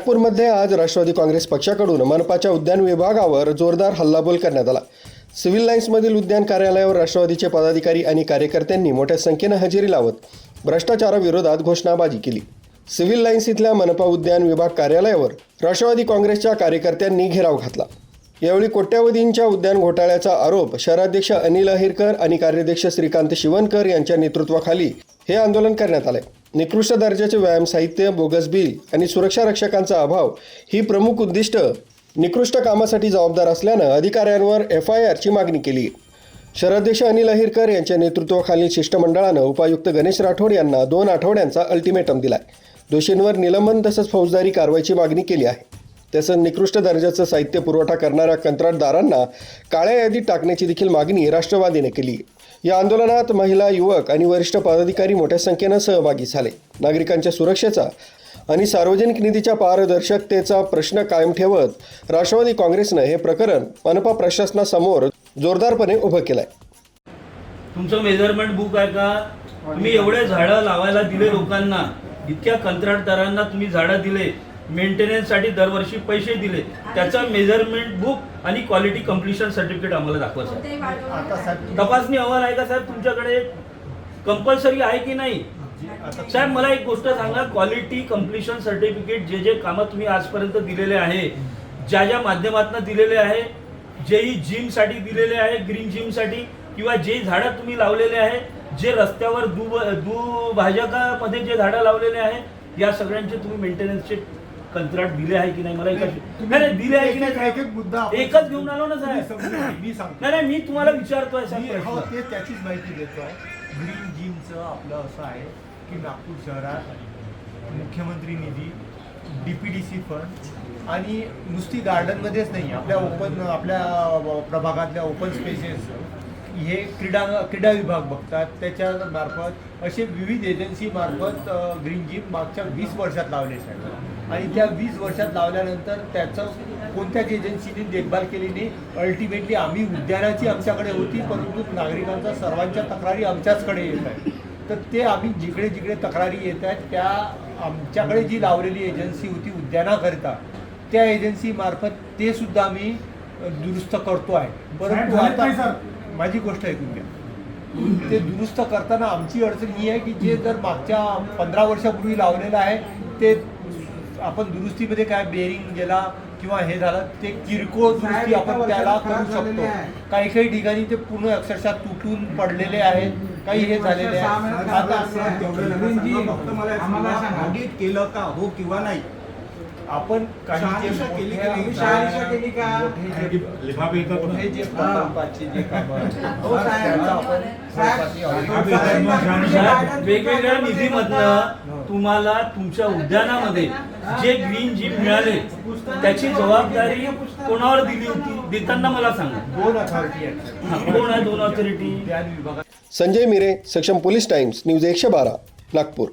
नागपूरमध्ये आज राष्ट्रवादी काँग्रेस पक्षाकडून मनपाच्या उद्यान विभागावर जोरदार हल्लाबोल करण्यात आला। सिव्हिल लाईन्समधील उद्यान कार्यालयावर राष्ट्रवादीचे पदाधिकारी आणि कार्यकर्त्यांनी मोठ्या संख्येने हजेरी लावत भ्रष्टाचाराविरोधात घोषणाबाजी केली। सिव्हिल लाईन्स इथल्या मनपा उद्यान विभाग कार्यालयावर राष्ट्रवादी काँग्रेसच्या कार्यकर्त्यांनी घेराव घातला। यावेळी कोट्यावधींच्या उद्यान घोटाळ्याचा आरोप शहराध्यक्ष अनिल अहिरकर आणि कार्याध्यक्ष श्रीकांत शिवनकर यांच्या नेतृत्वाखाली हे आंदोलन करण्यात आले। निकृष्ट दर्जाचे व्यायाम साहित्य, बोगस बिल आणि सुरक्षा रक्षकांचा अभाव ही प्रमुख उद्दिष्ट निकृष्ट कामासाठी जबाबदार असल्याने अधिकाऱ्यांवर FIRची मागणी केली। शहराध्यक्ष अनिल अहिरकर यांच्या नेतृत्वाखालील शिष्टमंडळाने उपायुक्त गणेश राठोड यांना 2 आठवड्यांचा अल्टिमेटम दिलाय। दोषींवर निलंबन तसंच फौजदारी कारवाईची मागणी केली आहे। तसंच निकृष्ट दर्जाचं साहित्य पुरवठा करणाऱ्या कंत्राटदारांना काळ्या यादीत टाकण्याची देखील मागणी राष्ट्रवादीने केली। या आंदोलनात महिला, युवक आणि वरिष्ठ पदाधिकारी मोठ्या संख्येने सहभागी झाले। नागरिकांच्या सुरक्षेचा आणि सार्वजनिक निधीच्या पारदर्शकतेचा प्रश्न कायम ठेवत राष्ट्रवादी काँग्रेसने हे प्रकरण मनपा प्रशासनासमोर जोरदारपणे उभं केलंय। तुमचं मेजरमेंट बुक आहे का? तुम्ही एवढे झाडं लावायला दिले लोकांना, इतक्या कंत्राटदारांना तुम्ही झाडं दिले, मेंटेनन्ससाठी दरवर्षी पैसे दिले, त्याचा मेजरमेंट बुक आणि क्वालिटी कंप्लीशन सर्टिफिकेट आम्हाला दाखवायचं। तपासणी अहवाल आहे का साहेब तुमच्याकडे? कंपल्सरी आहे की नाही? साहेब मला एक गोष्ट सांगा, क्वालिटी कंप्लीशन सर्टिफिकेट जे कामं तुम्ही आजपर्यंत दिलेले आहे, ज्या माध्यमातून दिलेले आहे, जेही जिमसाठी दिलेले आहे, ग्रीन जिमसाठी, किंवा जे झाडं तुम्ही लावलेले आहे, जे रस्त्यावर दुभाजकामध्ये जे झाडं लावलेले आहे, या सगळ्यांचे तुम्ही मेंटेनन्सचे कंत्राट दिले आहे की नाही? मला नाही दिले आहे की नाही? एकच घेऊन आलो ना साहेब। नाही मी तुम्हाला विचारतोय साहेब, त्याचीच माहिती देतोय। ग्रीन जिमचं आपलं असं आहे की नागपूर शहरात मुख्यमंत्री निधी, DPDC फंड आणि नुसती गार्डनमध्येच नाही, आपल्या प्रभागातल्या ओपन स्पेसेस हे क्रीडा विभाग बघतात। त्याच्या मार्फत असे विविध एजन्सी मार्फत ग्रीन जिम मागच्या 20 वर्षात लावले आहेत आणि त्या 20 वर्षात लावल्यानंतर त्याचं कोणत्याच एजन्सीने देखभाल केली नाही। अल्टिमेटली आम्ही उद्यानाची आमच्याकडे होती, परंतु नागरिकांच्या सर्वांच्या तक्रारी आमच्याचकडे येत आहेत। तर ते आम्ही जिकडे तक्रारी येत आहेत त्या आमच्याकडे जी लावलेली एजन्सी होती उद्यानाकरिता, त्या एजन्सी मार्फत ते सुद्धा आम्ही दुरुस्त करतो आहे। परंतु आता माझी गोष्ट ऐकून घ्या, ते दुरुस्त करताना आमची अडचण ही आहे की जे जर मागच्या 15 वर्षापूर्वी लावलेलं आहे ते आपण दुरुस्तीमध्ये काय बेरिंग गेला किंवा हे झालं, ते किरकोळ दुरुस्ती आपण त्याला करू शकतो। काही ठिकाणी ते पूर्ण अक्षरशः तुटून पडलेले आहेत, काही हे झालेले आहे। आता ऑडिट केलं का हो किंवा नाही? आपण काही जे प्रकल्पाची जे कामं वेगवेगळ्या निधीमधनं तुम्हाला तुमच्या उद्यानामध्ये जे ग्रीन जिम मिळाले त्याची जबाबदारी कोणावर दिली होती? देताना मला सांगा। 2 अथॉरिटी आहेत। कोण आहे 2 अथॉरिटी? संजय मिरे, सक्षम पोलीस टाइम्स, न्यूज 112, नागपूर।